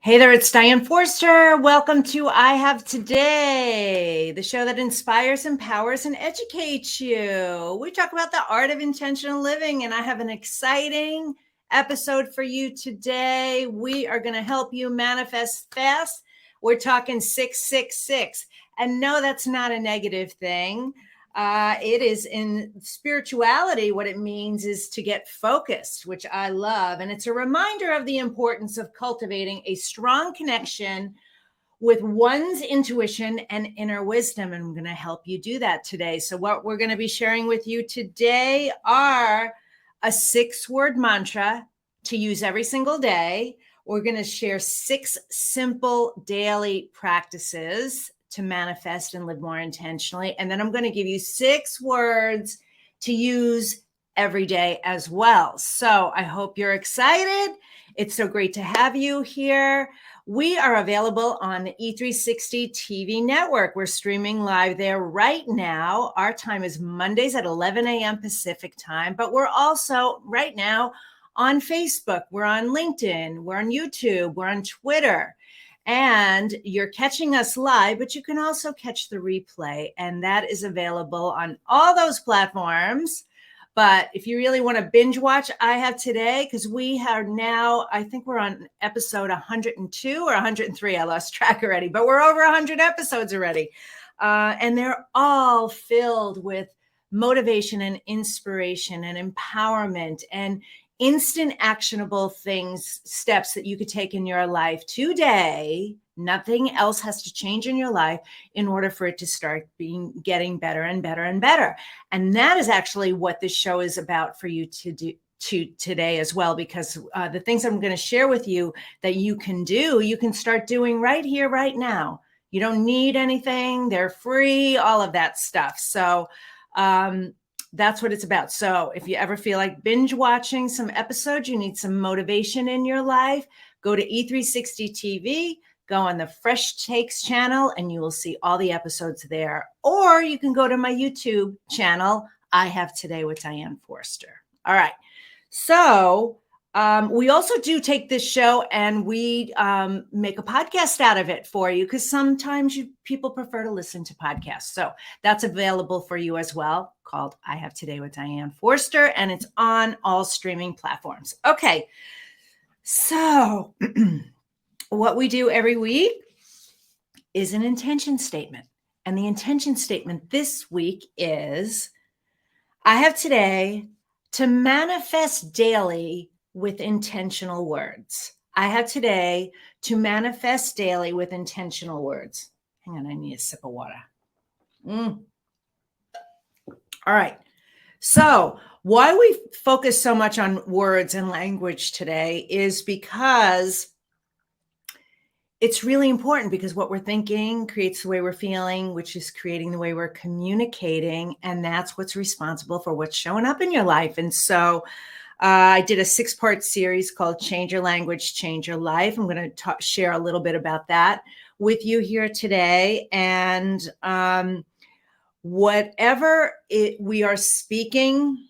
Hey there, it's Diane Forster. Welcome to I Have Today, the show that inspires, empowers, and educates you. We talk about the art of intentional living, and I have an exciting episode for you today. We are going to help you manifest fast. We're talking 666. And no, that's not a negative thing. It is in spirituality. What it means is to get focused, which I love. And it's a reminder of the importance of cultivating a strong connection with one's intuition and inner wisdom. And I'm going to help you do that today. So what we're going to be sharing with you today are a 6-word mantra to use every single day. We're going to share 6 simple daily practices to manifest and live more intentionally. And then I'm going to give you 6 words to use every day as well. So I hope you're excited. It's so great to have you here. We are available on the E360 TV network. We're streaming live there right now. Our time is Mondays at 11 a.m. Pacific time, but we're also right now on Facebook. We're on LinkedIn. We're on YouTube. We're on Twitter. And you're catching us live, but you can also catch the replay, and that is available on all those platforms. But if you really want to binge watch I Have Today, because we are now, I think we're on episode 102 or 103. I lost track already, but we're over 100 episodes already. And they're all filled with motivation and inspiration and empowerment and instant actionable things, steps that you could take in your life today. Nothing else has to change in your life in order for it to start getting better and better and better. And that is actually what this show is about for you to do today as well, because the things I'm going to share with you that you can do, you can start doing right here, right now. You don't need anything. They're free, all of that stuff. So, that's what it's about. So if you ever feel like binge watching some episodes, you need some motivation in your life, go to E360 TV, go on the Fresh Takes channel, and you will see all the episodes there. Or you can go to my YouTube channel, I Have Today with Diane Forster. All right. So we also do take this show and we make a podcast out of it for you, because sometimes people prefer to listen to podcasts. So that's available for you as well, called I Have Today with Diane Forster, and it's on all streaming platforms. Okay, so what we do every week is an intention statement. And the intention statement this week is, I have today to manifest daily with intentional words. I have today to manifest daily with intentional words. Hang on, I need a sip of water. All right. So why we focus so much on words and language today is because it's really important, because what we're thinking creates the way we're feeling, which is creating the way we're communicating. And that's what's responsible for what's showing up in your life. And so I did a 6-part series called Change Your Language, Change Your Life. I'm going to share a little bit about that with you here today. And whatever we are speaking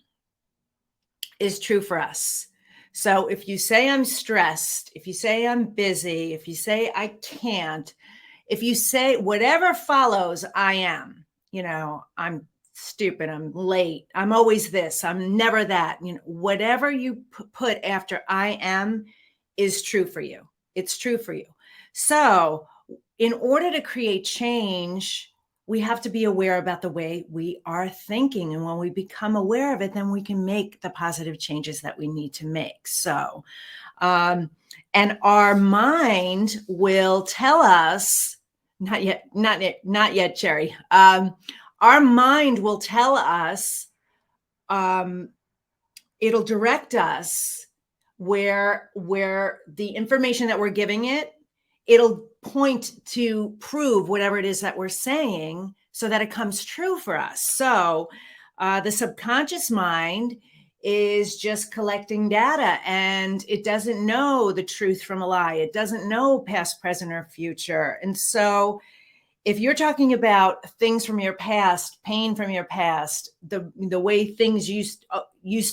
is true for us. So if you say I'm stressed, if you say I'm busy, if you say I can't, if you say whatever follows, I am, I'm stupid, I'm late, I'm always this, I'm never that, whatever you put after I am is true for you. It's true for you. So in order to create change, we have to be aware about the way we are thinking. And when we become aware of it, then we can make the positive changes that we need to make. So, and our mind will tell us, not yet, Cherry. Our mind will tell us, it'll direct us where the information that we're giving it, it'll point to prove whatever it is that we're saying so that it comes true for us. So the subconscious mind is just collecting data, and it doesn't know the truth from a lie. It doesn't know past, present, or future. And so if you're talking about things from your past, pain from your past, the way things used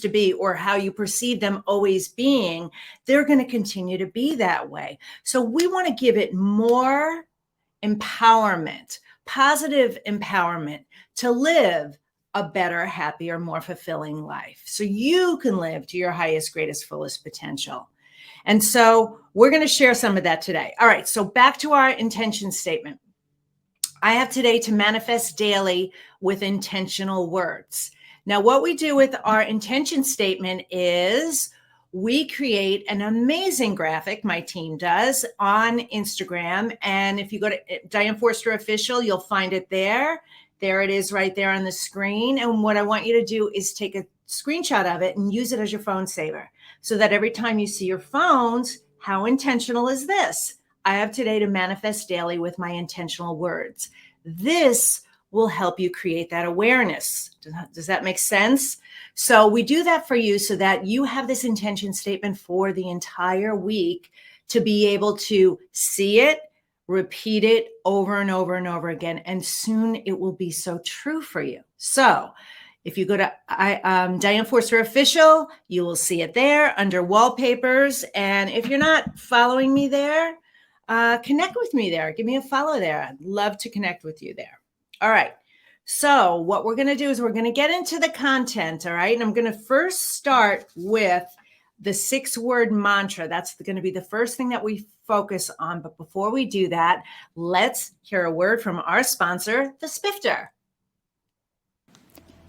to be, or how you perceive them always being, they're going to continue to be that way. So we want to give it more empowerment, positive empowerment to live a better, happier, more fulfilling life, so you can live to your highest, greatest, fullest potential. And so we're going to share some of that today. All right, so back to our intention statement. I have today to manifest daily with intentional words. Now, what we do with our intention statement is we create an amazing graphic, my team does, on Instagram. And if you go to Diane Forster Official, you'll find it there. There it is right there on the screen. And what I want you to do is take a screenshot of it and use it as your phone saver, so that every time you see your phones, how intentional is this? I have today to manifest daily with my intentional words. This will help you create that awareness. Does that make sense? So we do that for you so that you have this intention statement for the entire week to be able to see it, repeat it over and over and over again. And soon it will be so true for you. So if you go to Diane Forster Official, you will see it there under wallpapers. And if you're not following me there, connect with me there. Give me a follow there. I'd love to connect with you there. All right. So what we're going to do is we're going to get into the content. All right. And I'm going to first start with the 6-word mantra. That's going to be the first thing that we focus on. But before we do that, let's hear a word from our sponsor, the Spifter.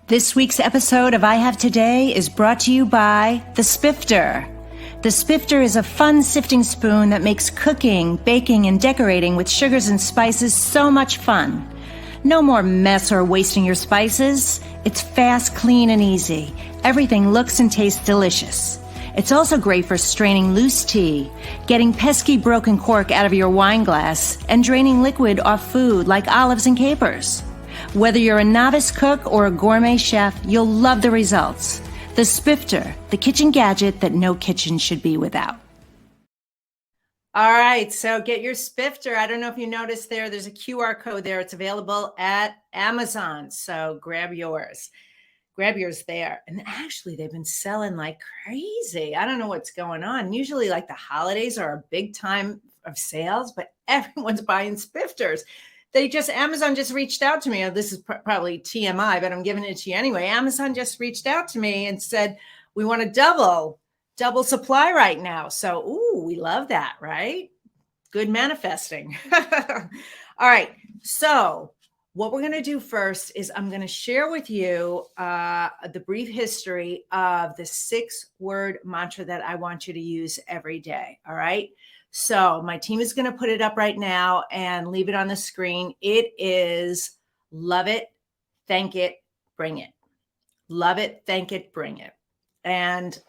This week's episode of I Have Today is brought to you by the Spifter. The Spifter is a fun sifting spoon that makes cooking, baking, and decorating with sugars and spices so much fun. No more mess or wasting your spices. It's fast, clean, and easy. Everything looks and tastes delicious. It's also great for straining loose tea, getting pesky broken cork out of your wine glass, and draining liquid off food like olives and capers. Whether you're a novice cook or a gourmet chef, you'll love the results. The Spifter, the kitchen gadget that no kitchen should be without. All right, so get your Spifter. I don't know if you noticed there's a QR code there. It's available at Amazon, so grab yours. Grab yours there. And actually, they've been selling like crazy. I don't know what's going on. Usually, like the holidays are a big time of sales, but everyone's buying Spifters. Amazon just reached out to me. This is probably TMI, but I'm giving it to you anyway. Amazon just reached out to me and said, we want to double supply right now. So, we love that, right? Good manifesting. All right. So what we're going to do first is I'm going to share with you the brief history of the 6-word mantra that I want you to use every day. All right. So my team is going to put it up right now and leave it on the screen. It is love it, thank it, bring it. Love it, thank it, bring it. And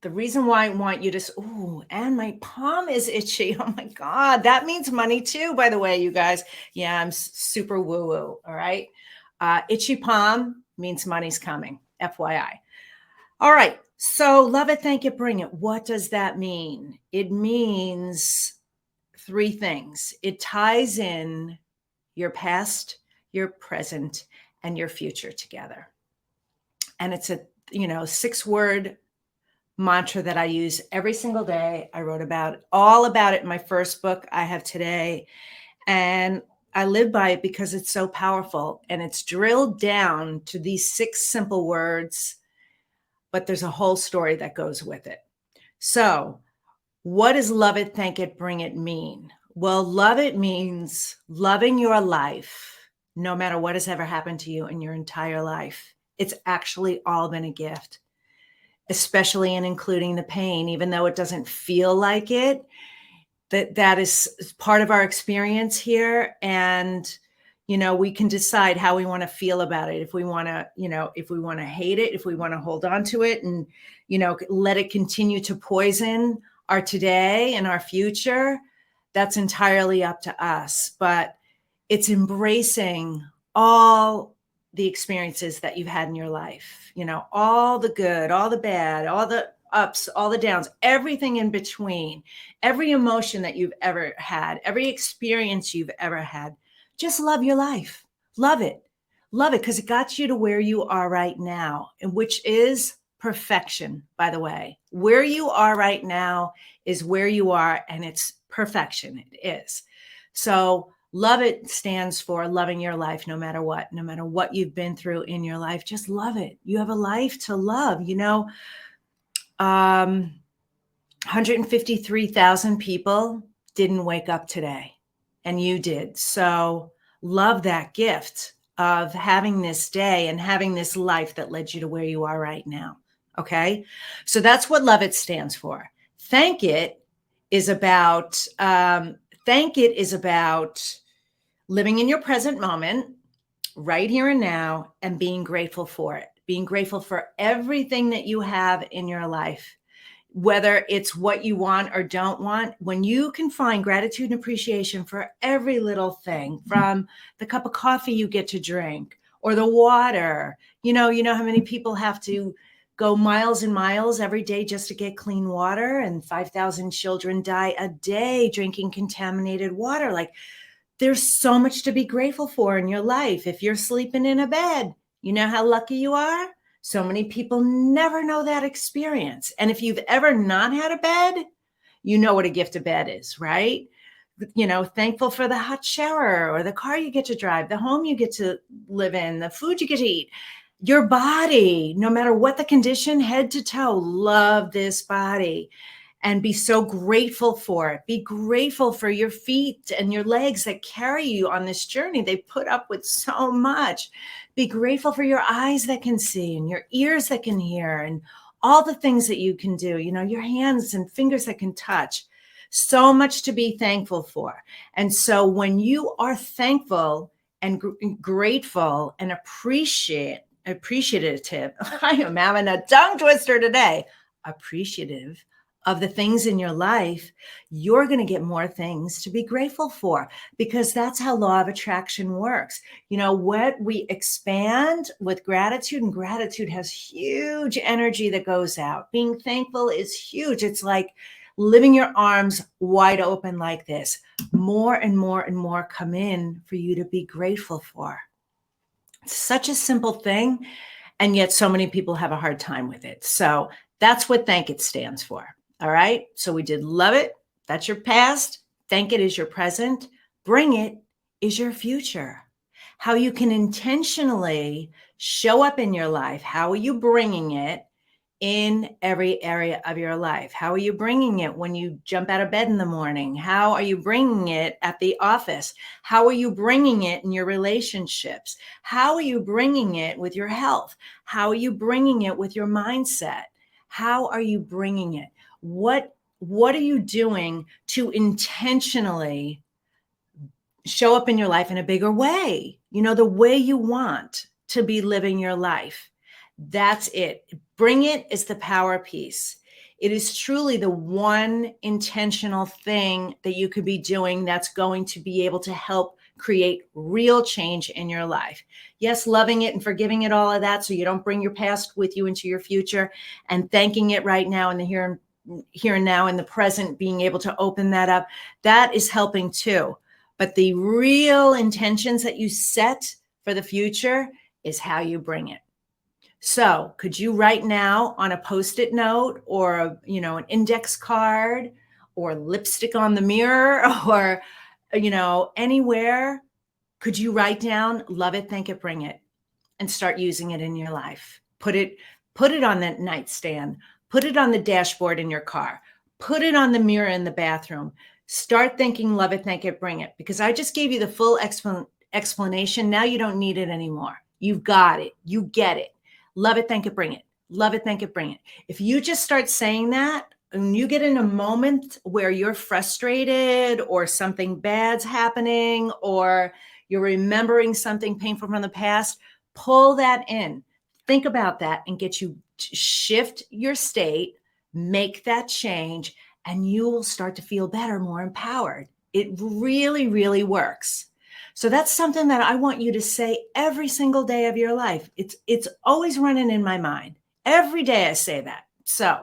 the reason why I want you to, and my palm is itchy. Oh my God, that means money too, by the way, you guys. Yeah, I'm super woo-woo, all right? Itchy palm means money's coming, FYI. All right. So love it, thank it, bring it. What does that mean? It means 3 things. It ties in your past, your present, and your future together. And it's a 6-word mantra that I use every single day. I wrote all about it in my first book, I Have Today. And I live by it because it's so powerful. And it's drilled down to these 6 simple words, but there's a whole story that goes with it. So what does love it, thank it, bring it mean? Well, love it means loving your life, no matter what has ever happened to you in your entire life. It's actually all been a gift, especially in including the pain, even though it doesn't feel like it, that is part of our experience here. And we can decide how we want to feel about it. If we want to, if we want to hate it, if we want to hold on to it and, let it continue to poison our today and our future, that's entirely up to us. But it's embracing all the experiences that you've had in your life, all the good, all the bad, all the ups, all the downs, everything in between, every emotion that you've ever had, every experience you've ever had. Just love your life. Love it. Love it because it got you to where you are right now, and which is perfection, by the way. Where you are right now is where you are, and it's perfection. It is. So, love it stands for loving your life no matter what you've been through in your life. Just love it. You have a life to love. 153,000 people didn't wake up today, and you did. So love that gift of having this day and having this life that led you to where you are right now. Okay. So that's what love it stands for. Thank it is about, living in your present moment, right here and now, and being grateful for it, being grateful for everything that you have in your life, whether it's what you want or don't want. When you can find gratitude and appreciation for every little thing, from the cup of coffee you get to drink or the water, you know how many people have to go miles and miles every day just to get clean water, and 5,000 children die a day drinking contaminated water. Like, there's so much to be grateful for in your life. If you're sleeping in a bed, you know how lucky you are? So many people never know that experience. And if you've ever not had a bed, you know what a gift a bed is, right? Thankful for the hot shower or the car you get to drive, the home you get to live in, the food you get to eat, your body, no matter what the condition, head to toe, love this body. And be so grateful for it. Be grateful for your feet and your legs that carry you on this journey. They put up with so much. Be grateful for your eyes that can see and your ears that can hear and all the things that you can do, your hands and fingers that can touch. So much to be thankful for. And so when you are thankful and grateful and appreciative, I am having a tongue twister today, appreciative of the things in your life, you're going to get more things to be grateful for, because that's how law of attraction works. What we expand with gratitude, and gratitude has huge energy that goes out. Being thankful is huge. It's like living your arms wide open like this. More and more and more come in for you to be grateful for. It's such a simple thing, and yet so many people have a hard time with it. So that's what thank it stands for. All right. So we did love it. That's your past. Thank it is your present. Bring it is your future. How you can intentionally show up in your life. How are you bringing it in every area of your life? How are you bringing it when you jump out of bed in the morning? How are you bringing it at the office? How are you bringing it in your relationships? How are you bringing it with your health? How are you bringing it with your mindset? How are you bringing it? What are you doing to intentionally show up in your life in a bigger way? The way you want to be living your life. That's it. Bring it is the power piece. It is truly the one intentional thing that you could be doing that's going to be able to help create real change in your life. Yes, loving it and forgiving it, all of that, so you don't bring your past with you into your future, and thanking it right now in the here and now in the present, being able to open that up, that is helping too. But the real intentions that you set for the future is how you bring it. So could you right now on a Post-it note or an index card or lipstick on the mirror or anywhere, could you write down love it, thank it, bring it, and start using it in your life? Put it on that nightstand, put it on the dashboard in your car, put it on the mirror in the bathroom. Start thinking love it, thank it, bring it, because I just gave you the full explanation. Now you don't need it anymore. You've got it. You get it. Love it, thank it, bring it. Love it, thank it, bring it. If you just start saying that, and you get in a moment where you're frustrated or something bad's happening or you're remembering something painful from the past, pull that in. Think about that and get you to shift your state, make that change, and you will start to feel better, more empowered. It really, really works. So that's something that I want you to say every single day of your life. It's always running in my mind. Every day I say that. So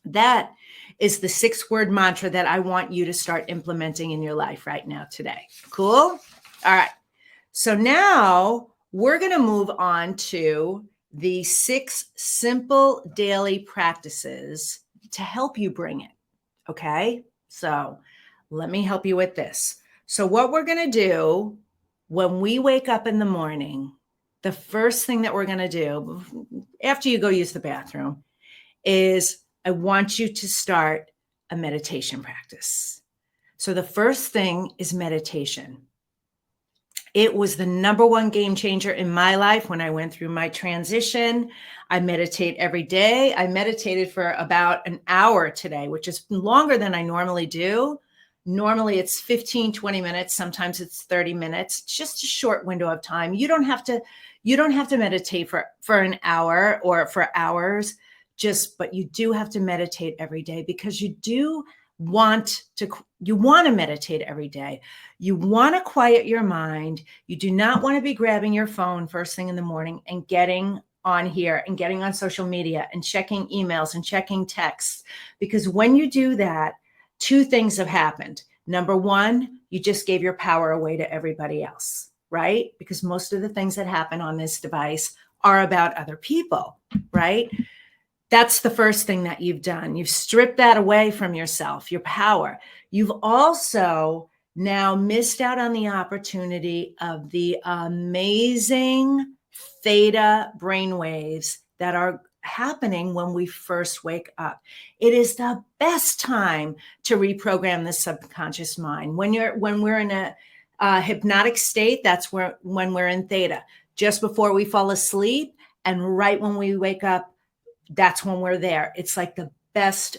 that is the 6-word mantra that I want you to start implementing in your life right now today. Cool? All right. So now we're going to move on to the 6 simple daily practices to help you bring it. Okay. So let me help you with this. So what we're going to do when we wake up in the morning, the first thing that we're going to do after you go use the bathroom is I want you to start a meditation practice. So the first thing is meditation. It was the number one game changer in my life when I went through my transition. I meditate every day. I meditated for about an hour today, which is longer than I normally do. Normally it's 15, 20 minutes. Sometimes it's 30 minutes. It's just a short window of time. You don't have to meditate for an hour or for hours, but you do have to meditate every day because you want to meditate every day. You want to quiet your mind. You do not want to be grabbing your phone first thing in the morning and getting on here and getting on social media and checking emails and checking texts. Because when you do that, 2 things have happened. Number 1, you just gave your power away to everybody else, right? Because most of the things that happen on this device are about other people, right? That's the first thing that you've done. You've stripped that away from yourself, your power. You've also now missed out on the opportunity of the amazing theta brainwaves that are happening when we first wake up. It is the best time to reprogram the subconscious mind. When we're in a hypnotic state, that's when we're in theta. Just before we fall asleep and right when we wake up, that's when we're there. It's like the best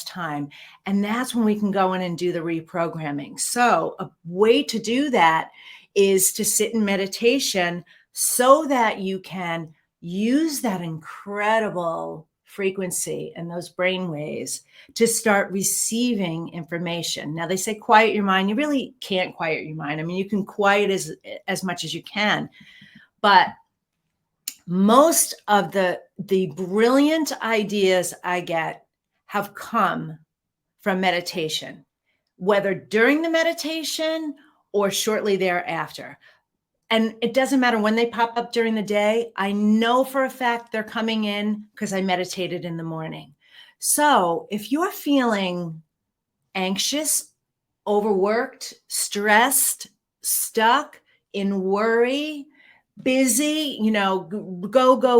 time. And that's when we can go in and do the reprogramming. So a way to do that is to sit in meditation so that you can use that incredible frequency and those brain waves to start receiving information. Now they say quiet your mind. You really can't quiet your mind. I mean, you can quiet as much as you can, but most of the brilliant ideas I get have come from meditation, whether during the meditation or shortly thereafter. And it doesn't matter when they pop up during the day. I know for a fact they're coming in because I meditated in the morning. So if you're feeling anxious, overworked, stressed, stuck, in worry, busy,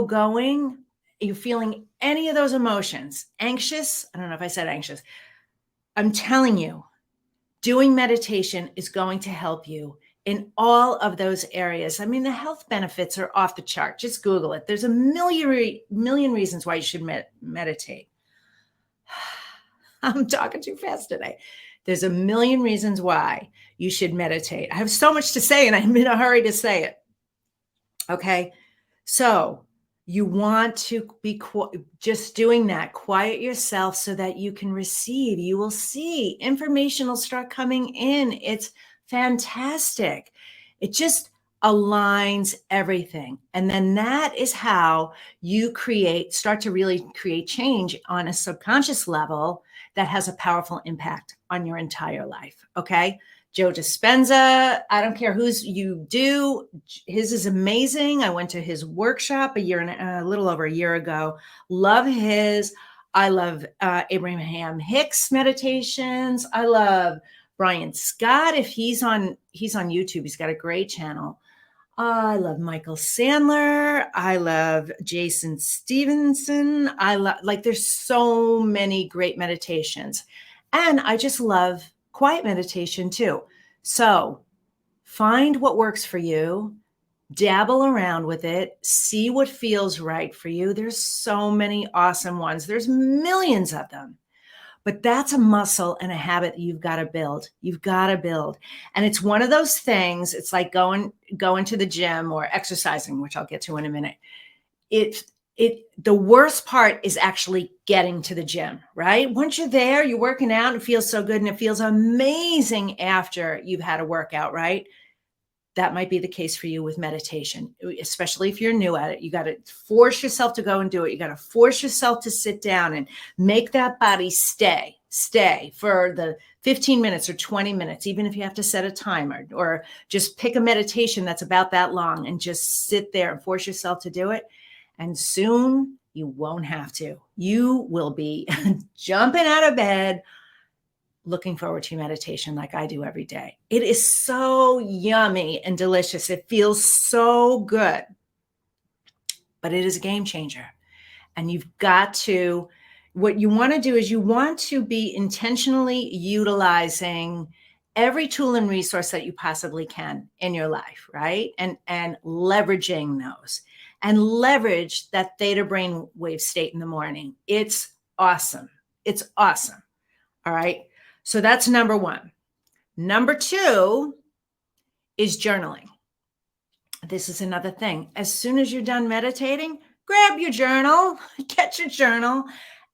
going, you're feeling any of those emotions, anxious. I don't know if I said anxious. I'm telling you, doing meditation is going to help you in all of those areas. I mean, the health benefits are off the chart. Just Google it. There's a million reasons why you should meditate. I'm talking too fast today. There's a million reasons why you should meditate. I have so much to say and I'm in a hurry to say it. Okay. So you want to be just doing that, quiet yourself so that you can receive. You will see information will start coming in. It's fantastic. It just aligns everything. And then that is how you start to really create change on a subconscious level that has a powerful impact on your entire life. Okay. Joe Dispenza, I don't care whose you do. His is amazing. I went to his workshop a little over a year ago. Love his. I love Abraham Hicks meditations. I love Brian Scott. If he's on YouTube, he's got a great channel. I love Michael Sandler. I love Jason Stevenson. There's so many great meditations. And I just love quiet meditation too. So find what works for you, dabble around with it, see what feels right for you. There's so many awesome ones. There's millions of them. But that's a muscle and a habit that you've got to build. You've got to build. And it's one of those things, it's like going to the gym or exercising, which I'll get to in a minute. The worst part is actually getting to the gym, right? Once you're there, you're working out, it feels so good and it feels amazing after you've had a workout, right? That might be the case for you with meditation, especially if you're new at it. You got to force yourself to go and do it. You got to force yourself to sit down and make that body stay, stay for the 15 minutes or 20 minutes, even if you have to set a timer, or just pick a meditation that's about that long and just sit there and force yourself to do it. And soon you won't have to. You will be jumping out of bed, looking forward to meditation like I do every day. It is so yummy and delicious. It feels so good, but it is a game changer. And you've got to, what you want to do is you want to be intentionally utilizing every tool and resource that you possibly can in your life, right? And leveraging those, and leverage that theta brainwave state in the morning. It's awesome. It's awesome. All right. So that's number one. Number two is journaling. This is another thing. As soon as you're done meditating, grab your journal, get your journal,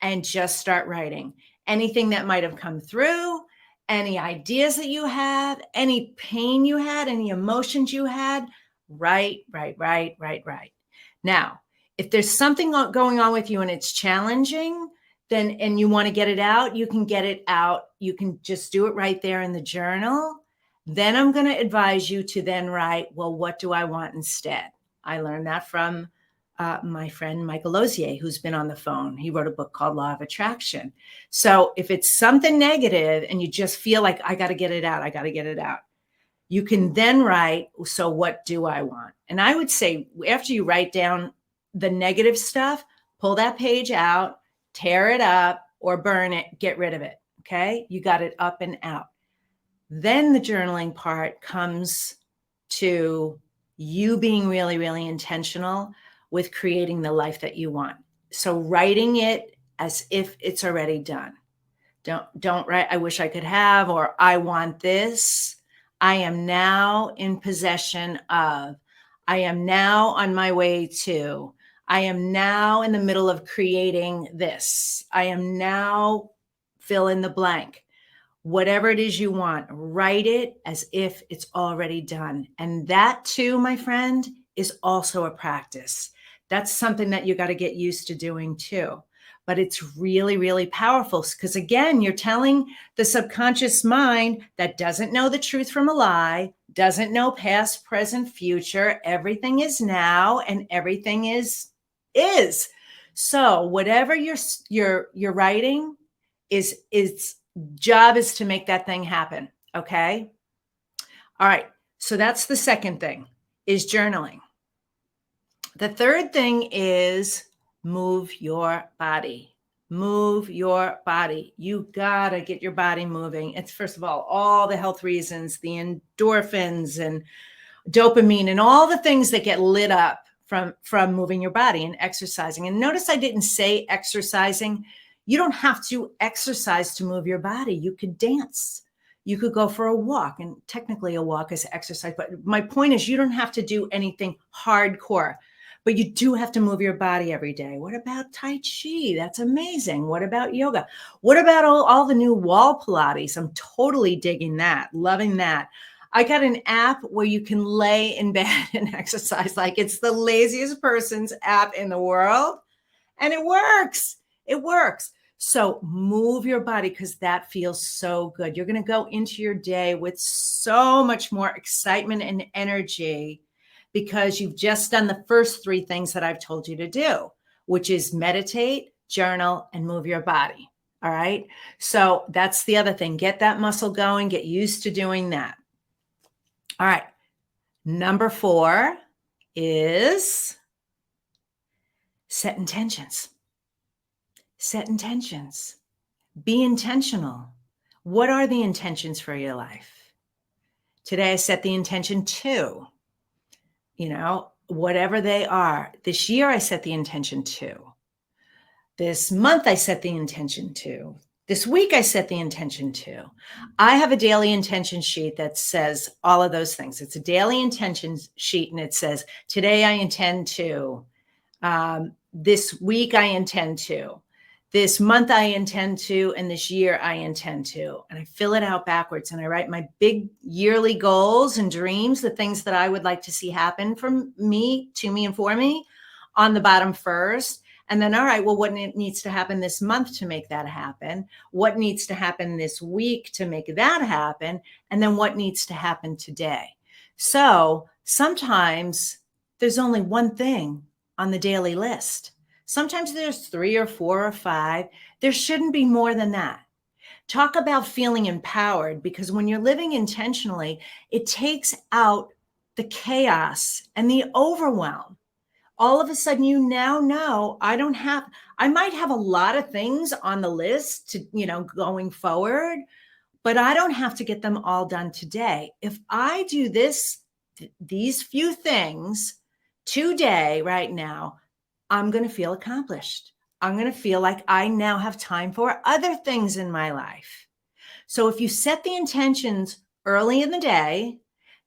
and just start writing. Anything that might have come through, any ideas that you have, any pain you had, any emotions you had, write. Now, if there's something going on with you and it's challenging, then, and you want to get it out, you can get it out. You can just do it right there in the journal. Then I'm going to advise you to then write, well, what do I want instead? I learned that from my friend Michael Lozier, who's been on the phone. He wrote a book called Law of Attraction. So if it's something negative and you just feel like I got to get it out, you can then write, so what do I want? And I would say after you write down the negative stuff, pull that page out, tear it up or burn it, get rid of it. Okay. You got it up and out. Then the journaling part comes to you being really, really intentional with creating the life that you want. So writing it as if it's already done. Don't write, I wish I could have, or I want this. I am now in possession of, I am now on my way to, I am now in the middle of creating this. I am now fill in the blank. Whatever it is you want, write it as if it's already done. And that too, my friend, is also a practice. That's something that you got to get used to doing too. But it's really, really powerful because again, you're telling the subconscious mind that doesn't know the truth from a lie, doesn't know past, present, future. Everything is now and everything is. So whatever you're writing is job is to make that thing happen. Okay. All right. So that's the second thing, is journaling. The third thing is move your body. Move your body. You gotta get your body moving. It's first of all the health reasons, the endorphins and dopamine and all the things that get lit up from moving your body and exercising. And notice I didn't say exercising. You don't have to exercise to move your body. You could dance. You could go for a walk, and technically a walk is exercise. But my point is you don't have to do anything hardcore, but you do have to move your body every day. What about Tai Chi? That's amazing. What about yoga? What about all the new wall Pilates? I'm totally digging that, loving that. I got an app where you can lay in bed and exercise like it's the laziest person's app in the world. And it works. It works. So move your body because that feels so good. You're going to go into your day with so much more excitement and energy because you've just done the first three things that I've told you to do, which is meditate, journal, and move your body. All right. So that's the other thing. Get that muscle going. Get used to doing that. All right. Number 4 is set intentions. Set intentions. Be intentional. What are the intentions for your life? Today, I set the intention to, whatever they are. This year, I set the intention to. This month, I set the intention to. This week, I set the intention to. I have a daily intention sheet that says all of those things. It's a daily intention sheet, and it says, today I intend to. This week, I intend to. This month, I intend to. And this year, I intend to. And I fill it out backwards, and I write my big yearly goals and dreams, the things that I would like to see happen from me, to me, and for me on the bottom first. And then, all right, well, what needs to happen this month to make that happen? What needs to happen this week to make that happen? And then what needs to happen today? So sometimes there's only one thing on the daily list. Sometimes there's 3 or 4 or 5. There shouldn't be more than that. Talk about feeling empowered, because when you're living intentionally, it takes out the chaos and the overwhelm. All of a sudden, you now know I might have a lot of things on the list to, going forward, but I don't have to get them all done today. If I do these few things today, right now, I'm going to feel accomplished. I'm going to feel like I now have time for other things in my life. So if you set the intentions early in the day,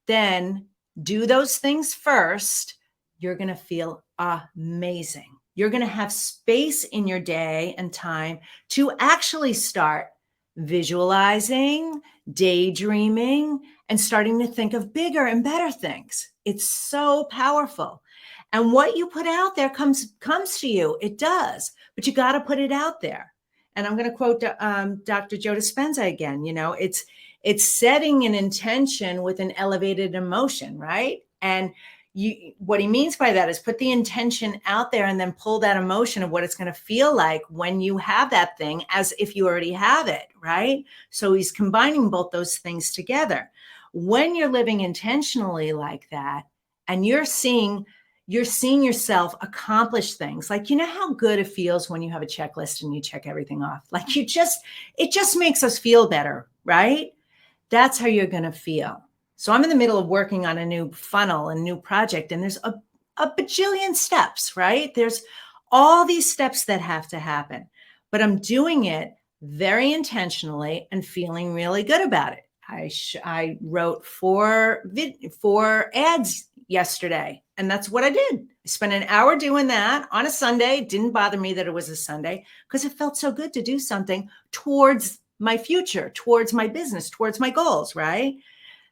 then do those things first, you're going to feel amazing. You're going to have space in your day and time to actually start visualizing, daydreaming, and starting to think of bigger and better things. It's so powerful. And what you put out there comes to you. It does, but you got to put it out there. And I'm going to quote Dr. Joe Dispenza again. It's setting an intention with an elevated emotion, right? And what he means by that is put the intention out there and then pull that emotion of what it's going to feel like when you have that thing as if you already have it, right? So he's combining both those things together. When you're living intentionally like that, and you're seeing yourself accomplish things, like, how good it feels when you have a checklist and you check everything off. Like it just makes us feel better, right? That's how you're going to feel. So I'm in the middle of working on a new funnel and new project, and there's a bajillion steps, right? There's all these steps that have to happen, but I'm doing it very intentionally and feeling really good about it. I wrote four ads yesterday, and that's what I did. I spent an hour doing that on a Sunday. It didn't bother me that it was a Sunday because it felt so good to do something towards my future, towards my business, towards my goals, right?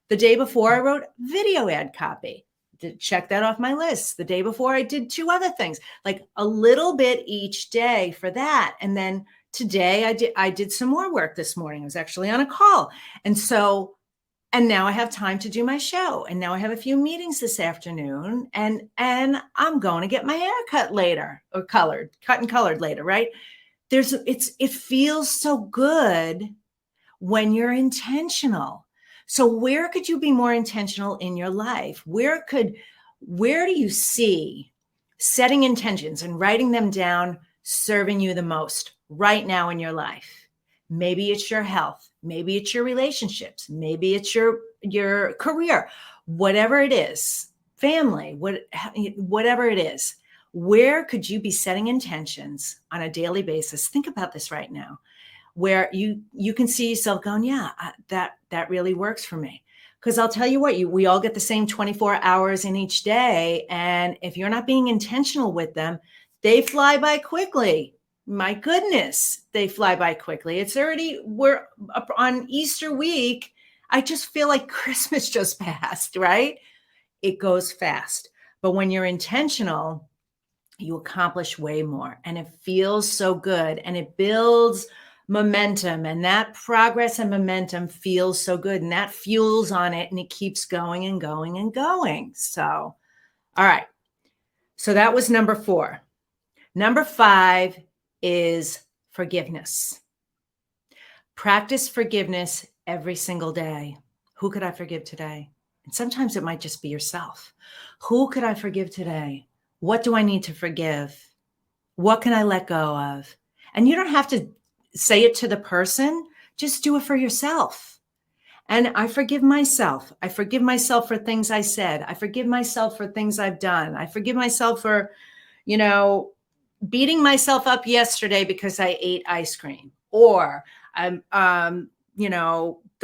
The day before, I wrote video ad copy. Check that off my list. The day before, I did 2 other things, like a little bit each day for that. And then today I did some more work this morning. I was actually on a call. And now I have time to do my show. And now I have a few meetings this afternoon, and I'm going to get my hair cut later, or cut and colored later, right? It feels so good when you're intentional. So where could you be more intentional in your life? Where do you see setting intentions and writing them down serving you the most right now in your life? Maybe it's your health. Maybe it's your relationships. Maybe it's your career, whatever it is, family, whatever it is. Where could you be setting intentions on a daily basis? Think about this right now, where you can see yourself going, yeah, that really works for me. Because I'll tell you what, we all get the same 24 hours in each day. And if you're not being intentional with them, they fly by quickly. My goodness, they fly by quickly. We're up on Easter week. I just feel like Christmas just passed, right? It goes fast. But when you're intentional, you accomplish way more, and it feels so good, and it builds momentum, and that progress and momentum feels so good, and that fuels on it, and it keeps going and going and going. So, all right. So that was number 4. Number 5 is forgiveness. Practice forgiveness every single day. Who could I forgive today? And sometimes it might just be yourself. Who could I forgive today? What do I need to forgive? What can I let go of? And you don't have to say it to the person. Just do it for yourself. And I forgive myself. I forgive myself for things I said. I forgive myself for things I've done. I forgive myself for, beating myself up yesterday because I ate ice cream, or the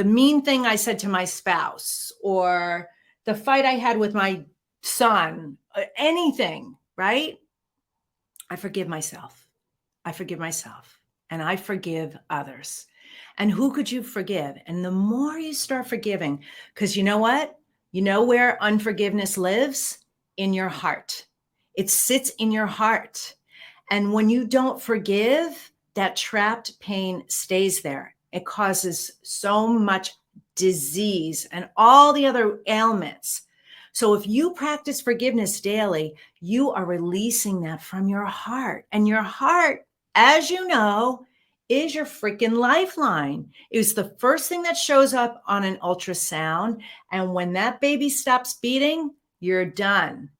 mean thing I said to my spouse, or the fight I had with my son, anything, right? I forgive myself. I forgive myself, and I forgive others. And who could you forgive? And the more you start forgiving, because you know what? You know where unforgiveness lives? In your heart. It sits in your heart. And when you don't forgive, that trapped pain stays there. It causes so much disease and all the other ailments. So if you practice forgiveness daily, you are releasing that from your heart. And your heart, as you know, is your freaking lifeline. It was the first thing that shows up on an ultrasound. And when that baby stops beating, you're done.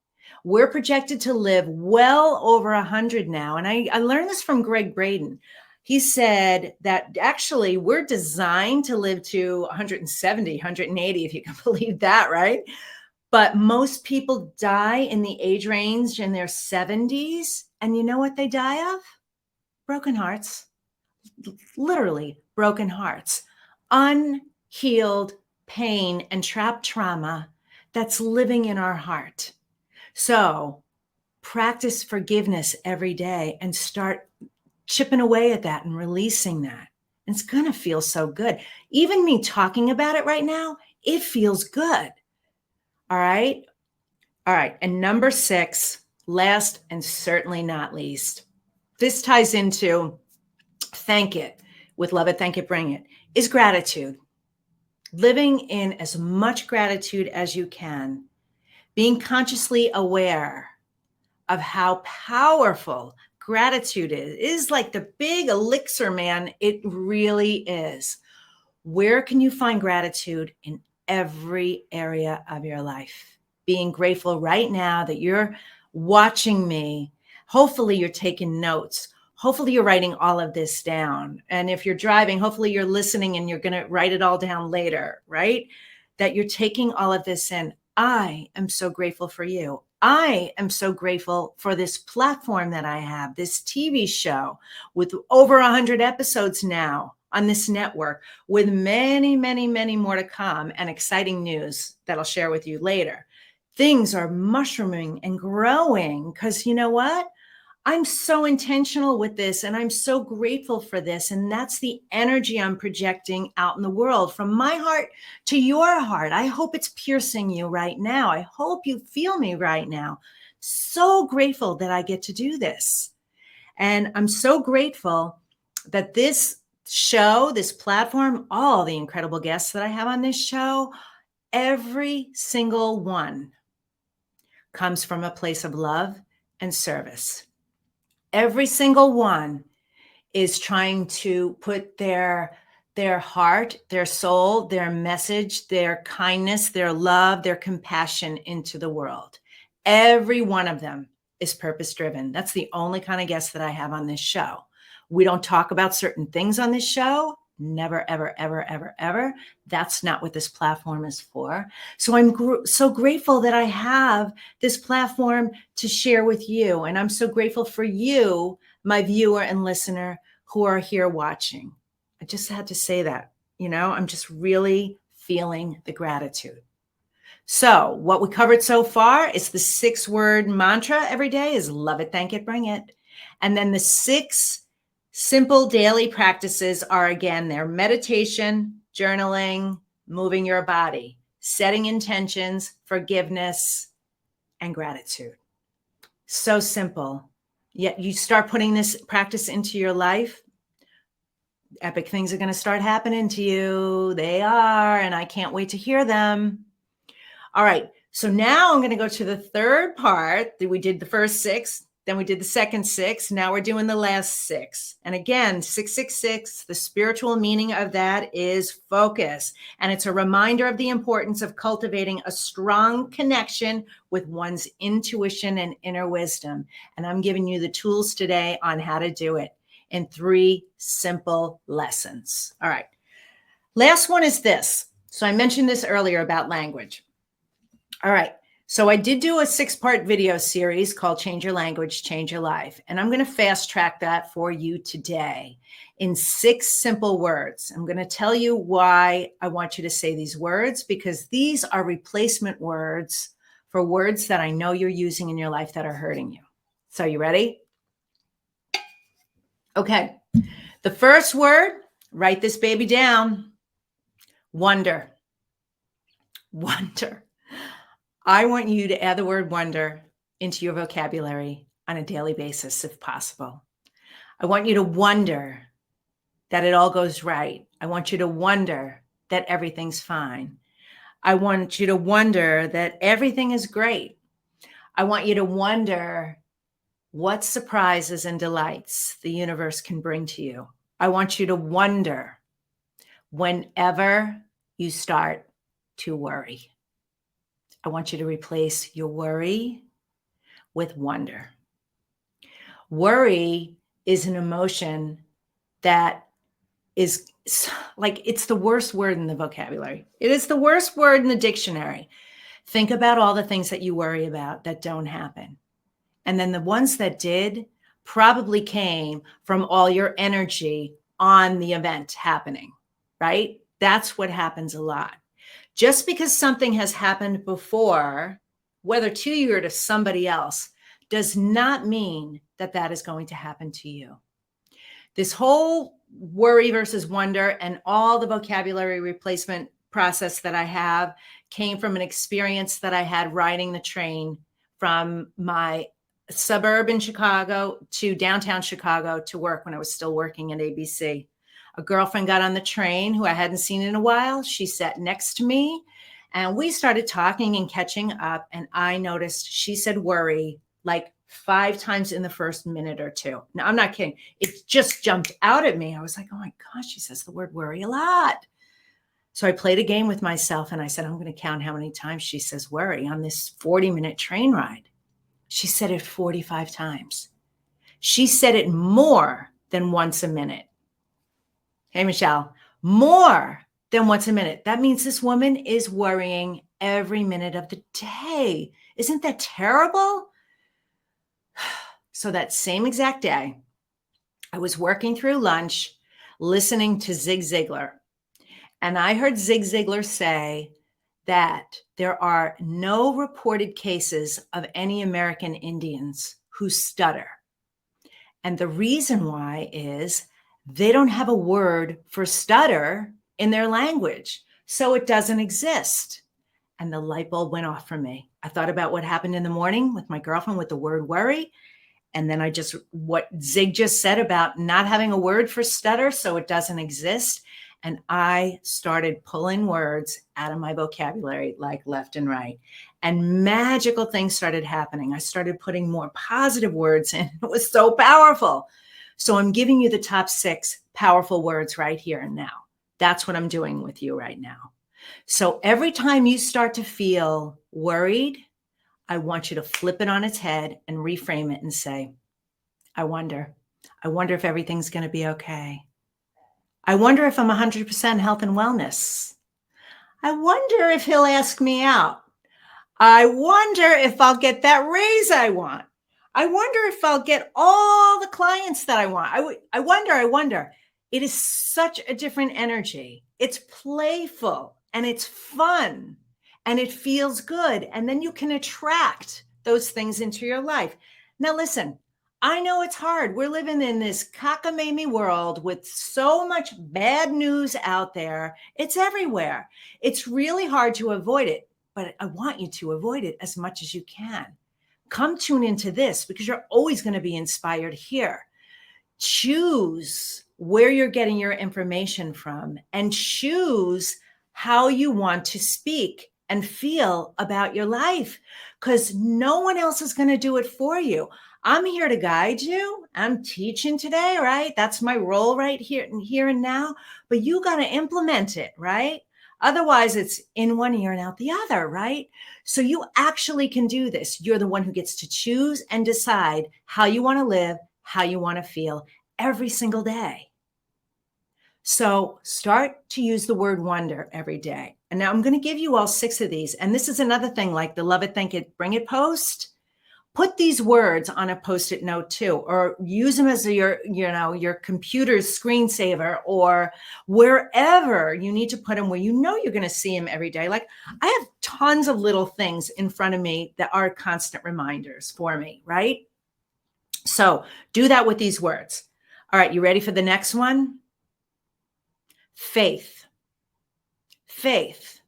We're projected to live well over 100 now. And I learned this from Greg Braden. He said that actually we're designed to live to 170, 180, if you can believe that, right? But most people die in the age range in their 70s. And you know what they die of? Broken hearts, literally broken hearts, unhealed pain and trapped trauma that's living in our heart. So practice forgiveness every day and start chipping away at that and releasing that. And it's going to feel so good. Even me talking about it right now, it feels good. All right. All right. And number 6, last and certainly not least, this ties into thank it with love it, thank it, bring it, is gratitude. Living in as much gratitude as you can, being consciously aware of how powerful gratitude is like the big elixir, man. It really is. Where can you find gratitude? In every area of your life. Being grateful right now that you're watching me. Hopefully you're taking notes. Hopefully you're writing all of this down. And if you're driving, hopefully you're listening and you're going to write it all down later, right? That you're taking all of this in. I am so grateful for you. I am so grateful for this platform that I have, this TV show with over 100 episodes now on this network, with many, many, many more to come, and exciting news that I'll share with you later. Things are mushrooming and growing because you know what? I'm so intentional with this and I'm so grateful for this. And that's the energy I'm projecting out in the world from my heart to your heart. I hope it's piercing you right now. I hope you feel me right now. So grateful that I get to do this. And I'm so grateful that this show, this platform, all the incredible guests that I have on this show, every single one comes from a place of love and service. Every single one is trying to put their heart, their soul, their message, their kindness, their love, their compassion into the world. Every one of them is purpose driven. That's the only kind of guest that I have on this show. We don't talk about certain things on this show. Never, ever, ever, ever, ever. That's not what this platform is for. So I'm so grateful that I have this platform to share with you. And I'm so grateful for you, my viewer and listener, who are here watching. I just had to say that, I'm just really feeling the gratitude. So what we covered so far is the 6-word mantra every day is love it, thank it, bring it. And then the 6 simple daily practices are, again, their meditation, journaling, moving your body, setting intentions, forgiveness, and gratitude. So simple. Yet you start putting this practice into your life, epic things are going to start happening to you. They are, and I can't wait to hear them. All right. So now I'm going to go to the third part. We did the first 6. Then we did the second 6. Now we're doing the last 6. And again, 666, the spiritual meaning of that is focus. And it's a reminder of the importance of cultivating a strong connection with one's intuition and inner wisdom. And I'm giving you the tools today on how to do it in 3 simple lessons. All right. Last one is this. So I mentioned this earlier about language. All right. So I did do a 6-part video series called Change Your Language, Change Your Life. And I'm going to fast track that for you today in 6 simple words. I'm going to tell you why I want you to say these words, because these are replacement words for words that I know you're using in your life that are hurting you. So you ready? Okay. The first word, write this baby down. Wonder. Wonder. I want you to add the word wonder into your vocabulary on a daily basis if possible. I want you to wonder that it all goes right. I want you to wonder that everything's fine. I want you to wonder that everything is great. I want you to wonder what surprises and delights the universe can bring to you. I want you to wonder whenever you start to worry. I want you to replace your worry with wonder. Worry is an emotion that is like, it's the worst word in the vocabulary. It is the worst word in the dictionary. Think about all the things that you worry about that don't happen. And then the ones that did probably came from all your energy on the event happening, right? That's what happens a lot. Just because something has happened before, whether to you or to somebody else, does not mean that that is going to happen to you. This whole worry versus wonder and all the vocabulary replacement process that I have came from an experience that I had riding the train from my suburb in Chicago to downtown Chicago to work when I was still working at ABC. A girlfriend got on the train who I hadn't seen in a while. She sat next to me and we started talking and catching up. And I noticed she said worry like 5 times in the first minute or two. Now, I'm not kidding. It just jumped out at me. I was like, oh my gosh, she says the word worry a lot. So I played a game with myself and I said, I'm going to count how many times she says worry on this 40-minute train ride. She said it 45 times. She said it more than once a minute. Hey, Michelle, more than once a minute. That means this woman is worrying every minute of the day. Isn't that terrible? So that same exact day, I was working through lunch, listening to Zig Ziglar. And I heard Zig Ziglar say that there are no reported cases of any American Indians who stutter. And the reason why is they don't have a word for stutter in their language. So it doesn't exist. And the light bulb went off for me. I thought about what happened in the morning with my girlfriend with the word worry. And then what Zig just said about not having a word for stutter, so it doesn't exist. And I started pulling words out of my vocabulary, like left and right. And magical things started happening. I started putting more positive words in. It was so powerful. So I'm giving you the top 6 powerful words right here and now. That's what I'm doing with you right now. So every time you start to feel worried, I want you to flip it on its head and reframe it and say, I wonder if everything's going to be okay. I wonder if I'm 100% health and wellness. I wonder if he'll ask me out. I wonder if I'll get that raise I want. I wonder if I'll get all the clients that I want. I wonder. It is such a different energy. It's playful and it's fun and it feels good. And then you can attract those things into your life. Now, listen, I know it's hard. We're living in this cockamamie world with so much bad news out there. It's everywhere. It's really hard to avoid it, but I want you to avoid it as much as you can. Come tune into this because you're always going to be inspired here. Choose where you're getting your information from and choose how you want to speak and feel about your life because no one else is going to do it for you. I'm here to guide you. I'm teaching today, right? That's my role right here and now, but you got to implement it, right? Otherwise it's in one ear and out the other, right? So you actually can do this. You're the one who gets to choose and decide how you want to live, how you want to feel every single day. So start to use the word wonder every day. And now I'm going to give you all 6 of these. And this is another thing like the love it, thank it, bring it post. Put these words on a Post-it note too, or use them as your computer's screensaver or wherever you need to put them where you know you're going to see them every day. Like I have tons of little things in front of me that are constant reminders for me, right? So do that with these words. All right, you ready for the next one? Faith. Faith.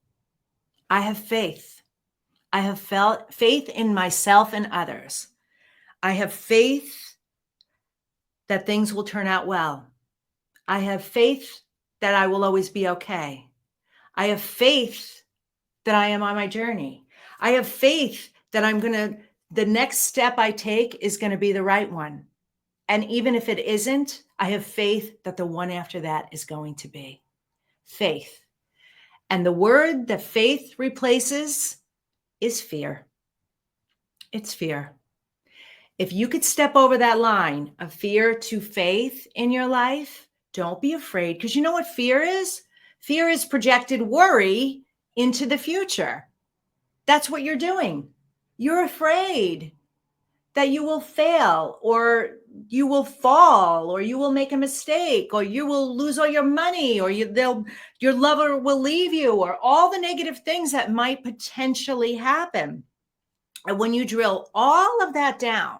I have faith. I have felt faith in myself and others. I have faith that things will turn out well. I have faith that I will always be okay. I have faith that I am on my journey. I have faith that the next step I take is going to be the right one. And even if it isn't, I have faith that the one after that is going to be faith. And the word that faith replaces is fear. It's fear. If you could step over that line of fear to faith in your life, don't be afraid. Because you know what fear is? Fear is projected worry into the future. That's what you're doing. You're afraid that you will fail, or you will fall, or you will make a mistake, or you will lose all your money, or your lover will leave you, or all the negative things that might potentially happen. And when you drill all of that down,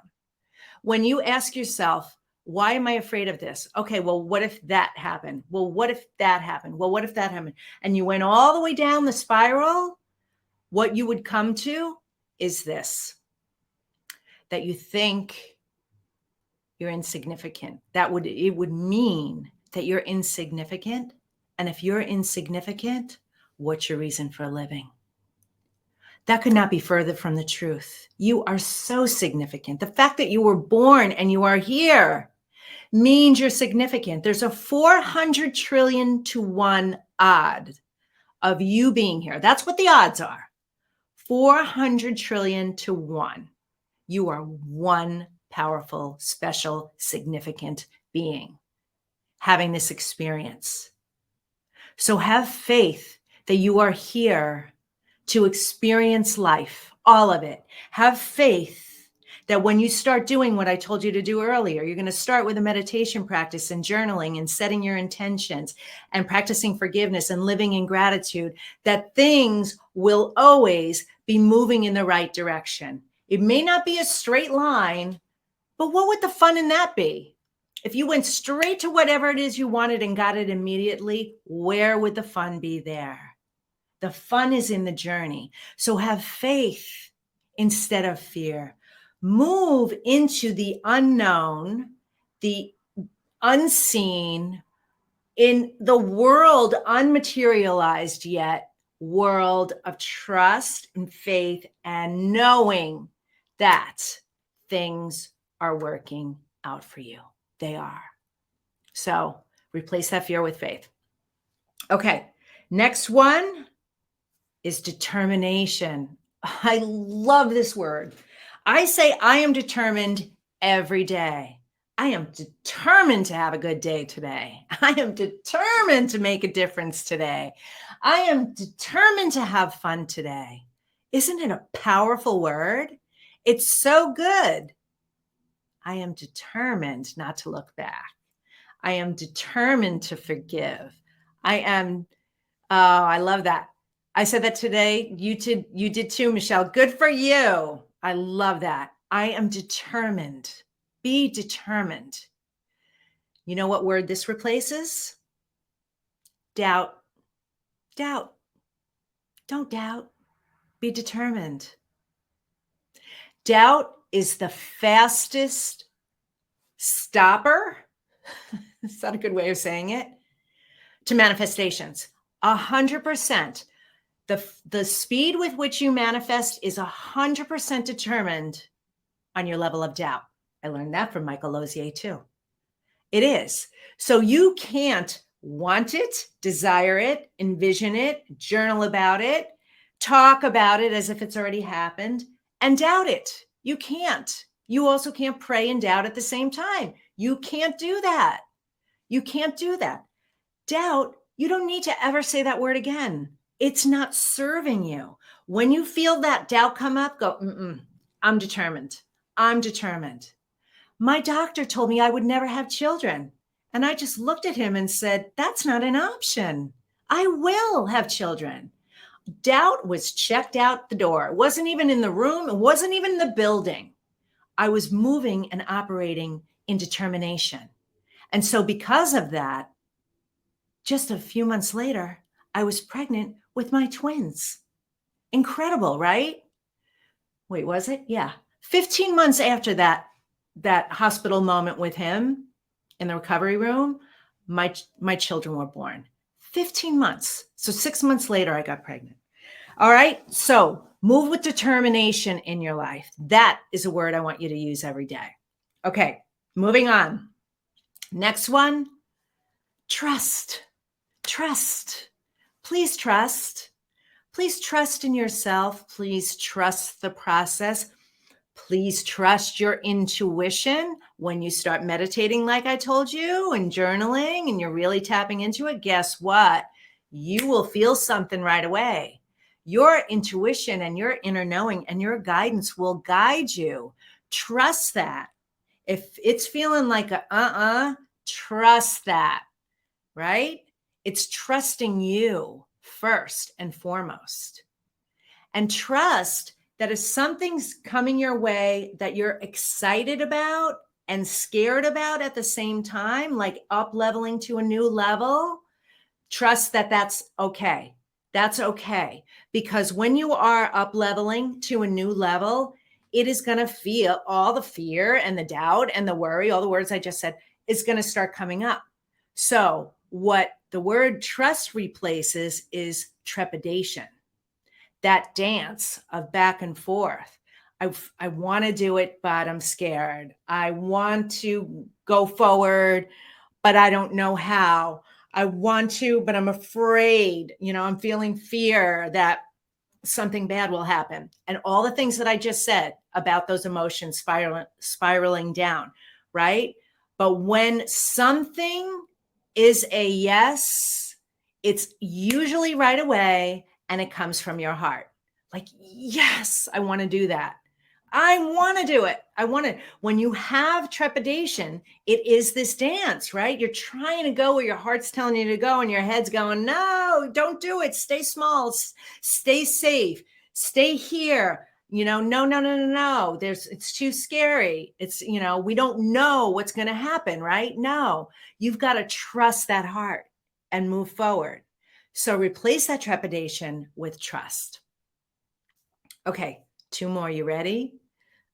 when you ask yourself, why am I afraid of this? Okay, well, what if that happened? Well, what if that happened? Well, what if that happened? And you went all the way down the spiral, what you would come to is this: that you think you're insignificant. It would mean that you're insignificant. And if you're insignificant, what's your reason for living? That could not be further from the truth. You are so significant. The fact that you were born and you are here means you're significant. There's a 400 trillion to 1 odd of you being here. That's what the odds are. 400 trillion to 1. You are one powerful, special, significant being having this experience. So have faith that you are here to experience life, all of it. Have faith that when you start doing what I told you to do earlier, you're going to start with a meditation practice and journaling and setting your intentions and practicing forgiveness and living in gratitude, that things will always be moving in the right direction. It may not be a straight line, but what would the fun in that be? If you went straight to whatever it is you wanted and got it immediately, where would the fun be there? The fun is in the journey. So have faith instead of fear. Move into the unknown, the unseen, in the world unmaterialized yet world of trust and faith and knowing that things are working out for you. They are. So replace that fear with faith. Okay, next one is determination. I love this word. I say I am determined every day. I am determined to have a good day today. I am determined to make a difference today. I am determined to have fun today. Isn't it a powerful word? It's so good. I am determined not to look back. I am determined to forgive. Oh, I love that. I said that today. You did too, Michelle. Good for you. I love that. I am determined. Be determined. You know what word this replaces? Doubt. Doubt. Don't doubt. Be determined. Doubt is the fastest stopper. Is that a good way of saying it? To manifestations. 100%. The speed with which you manifest is 100% determined on your level of doubt. I learned that from Michael Lozier too. It is. So you can't want it, desire it, envision it, journal about it, talk about it as if it's already happened, and doubt it. You can't. You also can't pray and doubt at the same time. You can't do that. You can't do that. Doubt, you don't need to ever say that word again. It's not serving you. When you feel that doubt come up, go, I'm determined. I'm determined. My doctor told me I would never have children. And I just looked at him and said, that's not an option. I will have children. Doubt was checked out the door. It wasn't even in the room. It wasn't even in the building. I was moving and operating in determination. And so because of that, just a few months later, I was pregnant with my twins. Incredible, right? Wait, was it? Yeah. 15 months after that, that hospital moment with him in the recovery room, my children were born. 15 months. So 6 months later, I got pregnant. All right. So move with determination in your life. That is a word I want you to use every day. Okay. Moving on. Next one, trust. Trust. Please trust. Please trust in yourself. Please trust the process. Please trust your intuition when you start meditating, like I told you, and journaling, and you're really tapping into it. Guess what? You will feel something right away. Your intuition and your inner knowing and your guidance will guide you. Trust that. If it's feeling like trust that, right? It's trusting you first and foremost. And trust that if something's coming your way that you're excited about and scared about at the same time, like up leveling to a new level, trust that that's okay. That's okay. Because when you are up leveling to a new level, it is going to feel all the fear and the doubt and the worry, all the words I just said, is going to start coming up. So what the word trust replaces is trepidation. That dance of back and forth. I want to do it, but I'm scared. I want to go forward, but I don't know how. I want to, but I'm afraid. I'm feeling fear that something bad will happen. And all the things that I just said about those emotions spiraling down, right? But when something is a yes, it's usually right away and it comes from your heart. Like, yes, I want to do that. I want to do it. I want to. When you have trepidation, it is this dance, right? You're trying to go where your heart's telling you to go and your head's going, no, don't do it. Stay small, stay safe, stay here. No. It's too scary. It's, we don't know what's going to happen, right? No, you've got to trust that heart and move forward. So replace that trepidation with trust. Okay, 2 more. You ready?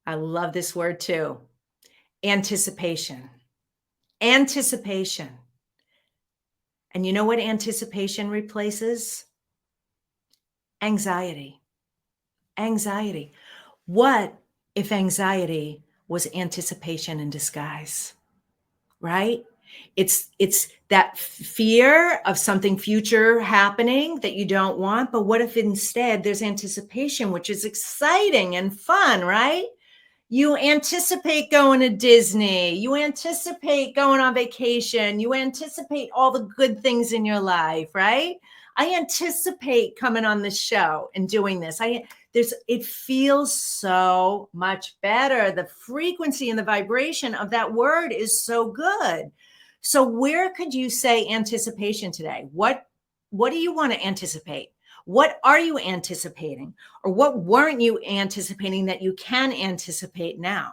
I love this word too. Anticipation. Anticipation. And you know what anticipation replaces? Anxiety. Anxiety. What if anxiety was anticipation in disguise? Right? It's that fear of something future happening that you don't want. But what if instead there's anticipation, which is exciting and fun, right? You anticipate going to Disney. You anticipate going on vacation. You anticipate all the good things in your life, right? I anticipate coming on this show and doing this. It feels so much better. The frequency and the vibration of that word is so good. So where could you say anticipation today? What do you want to anticipate? What are you anticipating? Or what weren't you anticipating that you can anticipate now?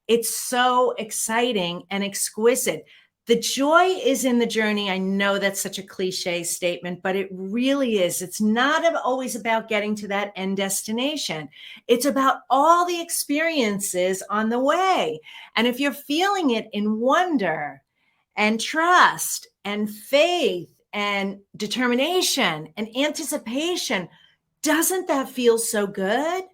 It's so exciting and exquisite. The joy is in the journey. I know that's such a cliche statement, but it really is. It's not always about getting to that end destination. It's about all the experiences on the way. And if you're feeling it in wonder and trust and faith and determination and anticipation, doesn't that feel so good?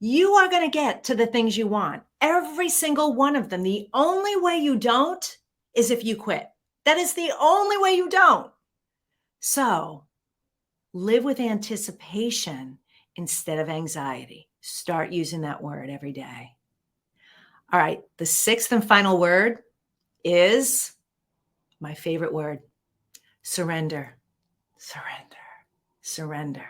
You are going to get to the things you want, every single one of them. The only way you don't is if you quit. That is the only way you don't. So live with anticipation instead of anxiety. Start using that word every day. All right. The 6th and final word is my favorite word: surrender. Surrender. Surrender.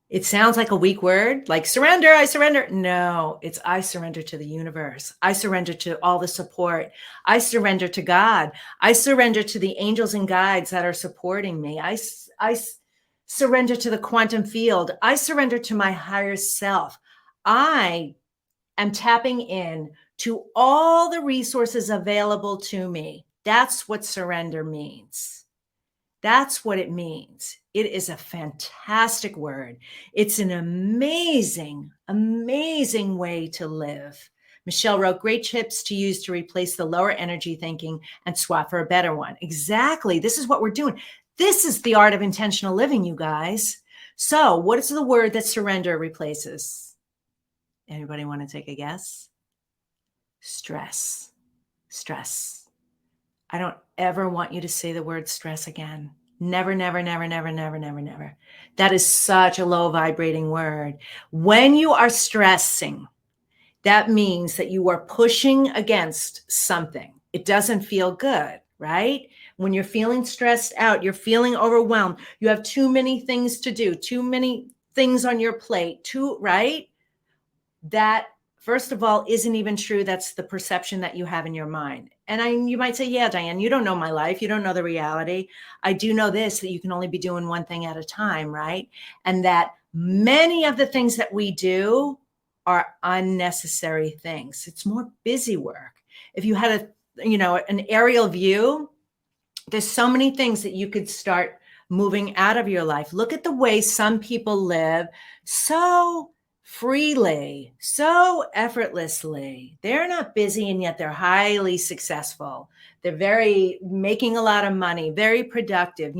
It sounds like a weak word, like surrender, I surrender. No, it's I surrender to the universe. I surrender to all the support. I surrender to God. I surrender to the angels and guides that are supporting me. I surrender to the quantum field. I surrender to my higher self. I am tapping in to all the resources available to me. That's what surrender means. That's what it means. It is a fantastic word. It's an amazing, amazing way to live Michelle wrote, great tips to use to replace the lower energy thinking and swap for a better one. Exactly. This is what we're doing. This is the art of intentional living, you guys. So what is the word that surrender replaces? Anybody want to take a guess? Stress. Stress. I don't ever want you to say the word stress again. Never, never, never, never, never, never, never. That is such a low vibrating word. When you are stressing, that means that you are pushing against something. It doesn't feel good, right? When you're feeling stressed out, you're feeling overwhelmed, you have too many things to do, too many things on your plate, right? That, first of all, isn't even true. That's the perception that you have in your mind. And you might say, yeah, Diane, you don't know my life. You don't know the reality. I do know this, that you can only be doing one thing at a time, right? And that many of the things that we do are unnecessary things. It's more busy work. If you had an aerial view, there's so many things that you could start moving out of your life. Look at the way some people live so freely, so effortlessly. They're not busy, and yet they're highly successful. They're making a lot of money, very productive.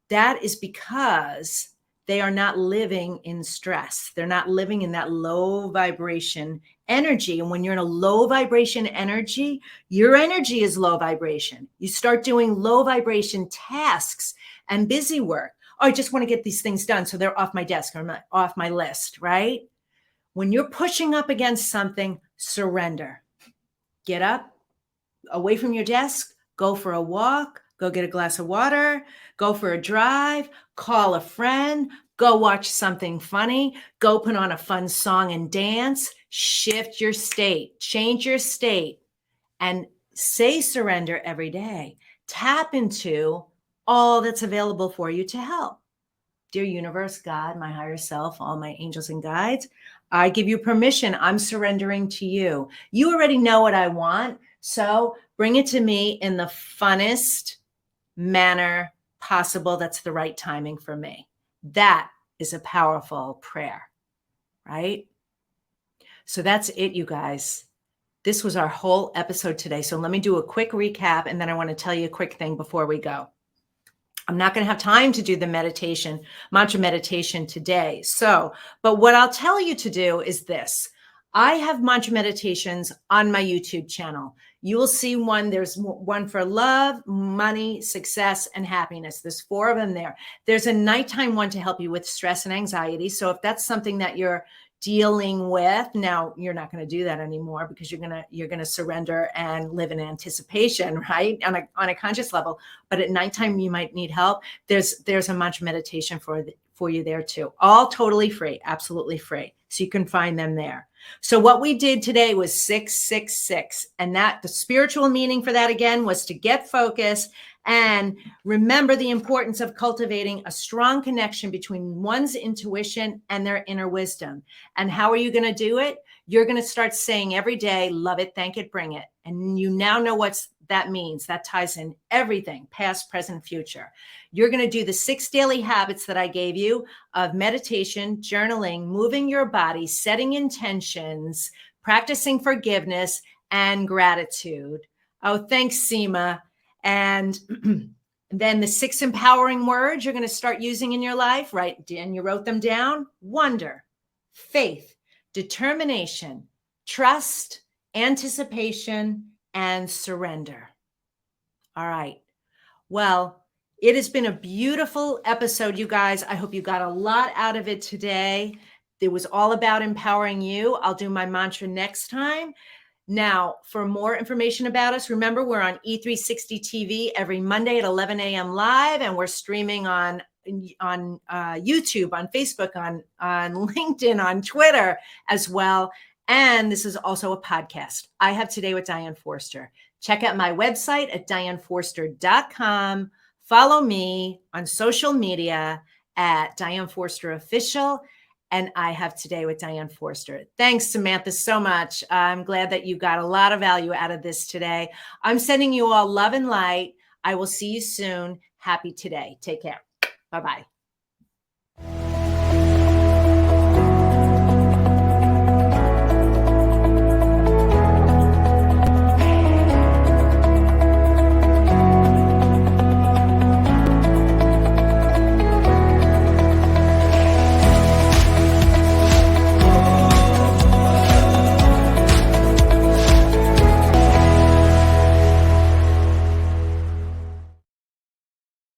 That is because they are not living in stress. They're not living in that low vibration energy. And when you're in a low vibration energy, your energy is low vibration. You start doing low vibration tasks and busy work. Oh, I just want to get these things done, so they're off my desk or off my list, right? When you're pushing up against something, surrender. Get up, away from your desk, go for a walk, go get a glass of water, go for a drive, call a friend, go watch something funny, go put on a fun song and dance, shift your state, change your state, and say surrender every day. Tap into all that's available for you to help. Dear universe, God, my higher self, all my angels and guides, I give you permission. I'm surrendering to you. You already know what I want, so bring it to me in the funnest manner possible. That's the right timing for me. That is a powerful prayer, right? So that's it, you guys. This was our whole episode today. So let me do a quick recap, and then I want to tell you a quick thing before we go. I'm not going to have time to do the mantra meditation today. But what I'll tell you to do is this. I have mantra meditations on my YouTube channel. You will see one. There's one for love, money, success, and happiness. There's 4 of them there. There's a nighttime one to help you with stress and anxiety. So if that's something that you're dealing with, now you're not going to do that anymore, because you're going to surrender and live in anticipation, right? On a conscious level. But at nighttime, you might need help. There's a mantra meditation for you there too. All totally free, absolutely free. So you can find them there. So what we did today was 666. And that the spiritual meaning for that, again, was to get focused and remember the importance of cultivating a strong connection between one's intuition and their inner wisdom. And how are you going to do it? You're going to start saying every day, love it, thank it, bring it. And you now know what that means. That ties in everything, past, present, future. You're going to do the 6 daily habits that I gave you of meditation, journaling, moving your body, setting intentions, practicing forgiveness, and gratitude. Oh, thanks, Seema. And then the 6 empowering words you're going to start using in your life, right? And you wrote them down. Wonder, faith, determination, trust, anticipation, and surrender. All right. Well, it has been a beautiful episode, you guys. I hope you got a lot out of it today. It was all about empowering you. I'll do my mantra next time. Now, for more information about us, remember, we're on E360 TV every Monday at 11 a.m. live, and we're streaming on YouTube, on Facebook, on LinkedIn, on Twitter as well. And this is also a podcast. I Have Today with Diane Forster. Check out my website at dianeforster.com. Follow me on social media at Diane Forster Official. And I Have Today with Diane Forster. Thanks, Samantha, so much. I'm glad that you got a lot of value out of this today. I'm sending you all love and light. I will see you soon. Happy today. Take care. Bye-bye.